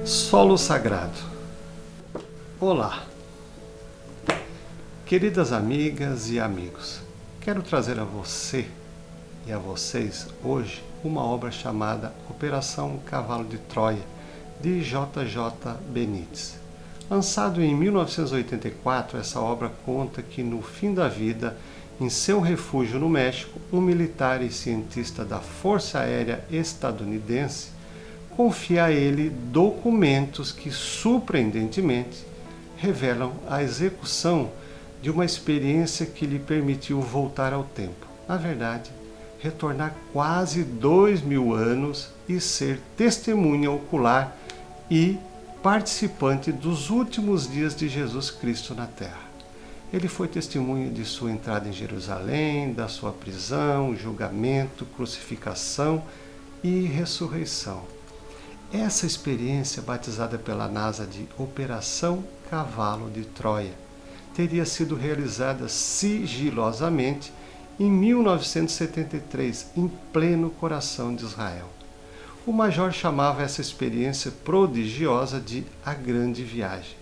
Solo Sagrado. Olá, queridas amigas e amigos. Quero trazer a você e a vocês hoje uma obra chamada Operação Cavalo de Troia, de J.J. Benítez. Lançado em 1984, essa obra conta que no fim da vida, em seu refúgio no México, um militar e cientista da Força Aérea Estadunidense confia a ele documentos que, surpreendentemente, revelam a execução de uma experiência que lhe permitiu voltar ao tempo. Na verdade, retornar quase 2000 anos e ser testemunha ocular e participante dos últimos dias de Jesus Cristo na Terra. Ele foi testemunha de sua entrada em Jerusalém, da sua prisão, julgamento, crucificação e ressurreição. Essa experiência, batizada pela NASA de Operação Cavalo de Troia, teria sido realizada sigilosamente em 1973, em pleno coração de Israel. O major chamava essa experiência prodigiosa de a Grande Viagem.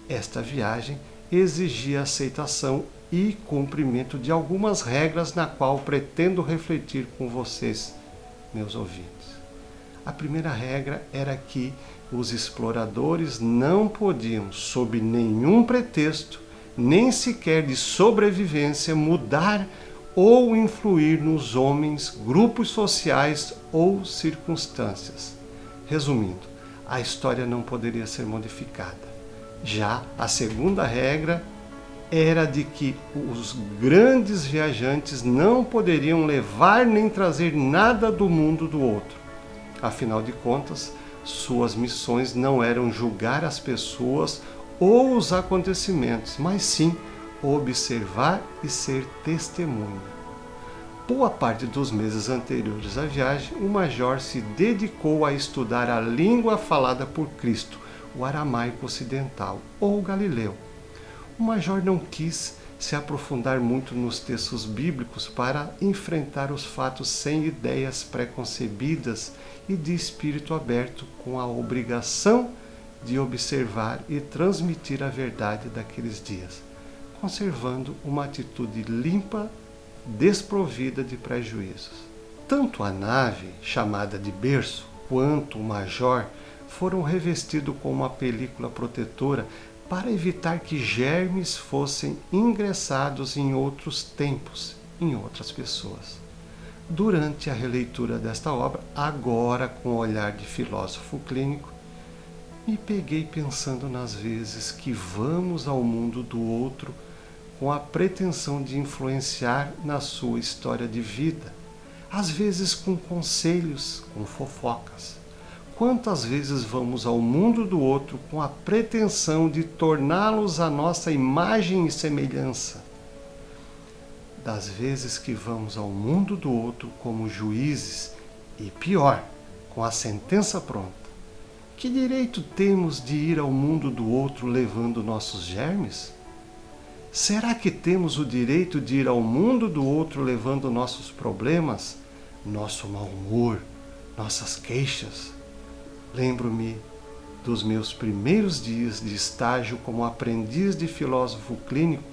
Esta viagem exigia aceitação e cumprimento de algumas regras na qual pretendo refletir com vocês, meus ouvintes. A primeira regra era que os exploradores não podiam, sob nenhum pretexto, nem sequer de sobrevivência, mudar ou influir nos homens, grupos sociais ou circunstâncias. Resumindo, a história não poderia ser modificada. Já a segunda regra era de que os grandes viajantes não poderiam levar nem trazer nada do mundo do outro. Afinal de contas, suas missões não eram julgar as pessoas ou os acontecimentos, mas sim observar e ser testemunha. Boa parte dos meses anteriores à viagem, o major se dedicou a estudar a língua falada por Cristo, o aramaico ocidental, ou galileu. O major não quis se aprofundar muito nos textos bíblicos para enfrentar os fatos sem ideias preconcebidas e de espírito aberto, com a obrigação de observar e transmitir a verdade daqueles dias, conservando uma atitude limpa, desprovida de prejuízos. Tanto a nave, chamada de berço, quanto o major foram revestidos com uma película protetora para evitar que germes fossem ingressados em outros tempos, em outras pessoas. Durante a releitura desta obra, agora com o olhar de filósofo clínico, me peguei pensando nas vezes que vamos ao mundo do outro com a pretensão de influenciar na sua história de vida, às vezes com conselhos, com fofocas. Quantas vezes vamos ao mundo do outro com a pretensão de torná-los a nossa imagem e semelhança? Das vezes que vamos ao mundo do outro como juízes e, pior, com a sentença pronta. Que direito temos de ir ao mundo do outro levando nossos germes? Será que temos o direito de ir ao mundo do outro levando nossos problemas, nosso mau humor, nossas queixas? Lembro-me dos meus primeiros dias de estágio como aprendiz de filósofo clínico,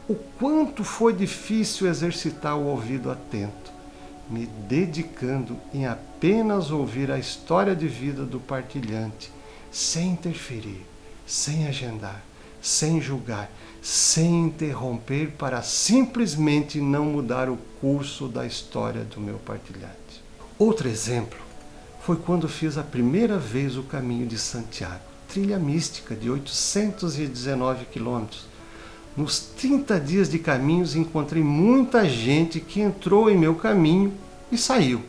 o quanto foi difícil exercitar o ouvido atento, me dedicando em apenas ouvir a história de vida do partilhante, sem interferir, sem agendar, sem julgar, sem interromper, para simplesmente não mudar o curso da história do meu partilhante. Outro exemplo foi quando fiz a primeira vez o Caminho de Santiago, trilha mística de 819 quilômetros. Nos 30 dias de caminhos encontrei muita gente que entrou em meu caminho e saiu,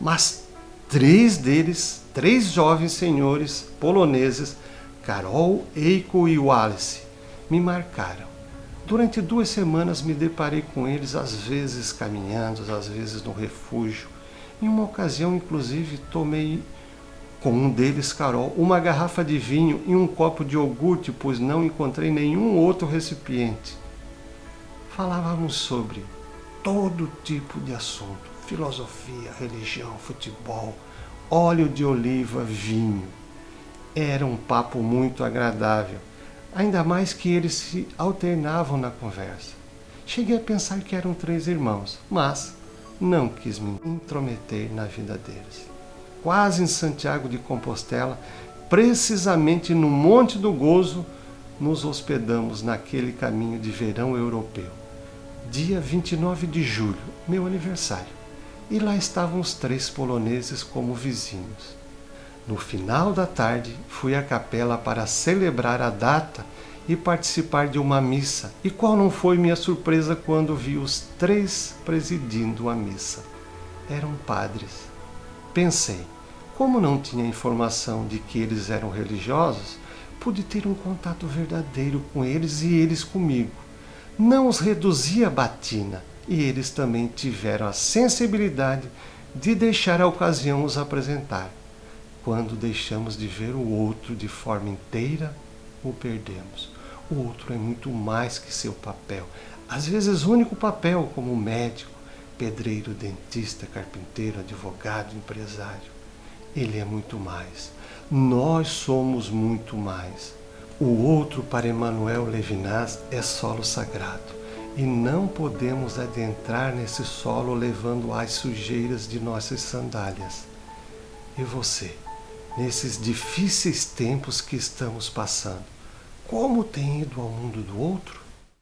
mas 3 deles, 3 jovens senhores poloneses, Carol, Eiko e Wallace, me marcaram. Durante 2 semanas me deparei com eles, às vezes caminhando, às vezes no refúgio. Em uma ocasião, inclusive, tomei com um deles, Carol, uma garrafa de vinho e um copo de iogurte, pois não encontrei nenhum outro recipiente. Falávamos sobre todo tipo de assunto: filosofia, religião, futebol, óleo de oliva, vinho. Era um papo muito agradável, ainda mais que eles se alternavam na conversa. Cheguei a pensar que eram 3 irmãos, mas não quis me intrometer na vida deles. Quase em Santiago de Compostela, precisamente no Monte do Gozo, nos hospedamos naquele caminho de verão europeu. Dia 29 de julho, meu aniversário. E lá estavam os 3 poloneses como vizinhos. No final da tarde, fui à capela para celebrar a data e participar de uma missa. E qual não foi minha surpresa quando vi os 3 presidindo a missa? Eram padres. Pensei, como não tinha informação de que eles eram religiosos, pude ter um contato verdadeiro com eles e eles comigo. Não os reduzi a batina, e eles também tiveram a sensibilidade de deixar a ocasião os apresentar. Quando deixamos de ver o outro de forma inteira, o perdemos. O outro é muito mais que seu papel. Às vezes o único papel, como médico, pedreiro, dentista, carpinteiro, advogado, empresário. Ele é muito mais. Nós somos muito mais. O outro, para Emmanuel Levinas, é solo sagrado. E não podemos adentrar nesse solo levando as sujeiras de nossas sandálias. E você, nesses difíceis tempos que estamos passando, como tem ido ao mundo do outro?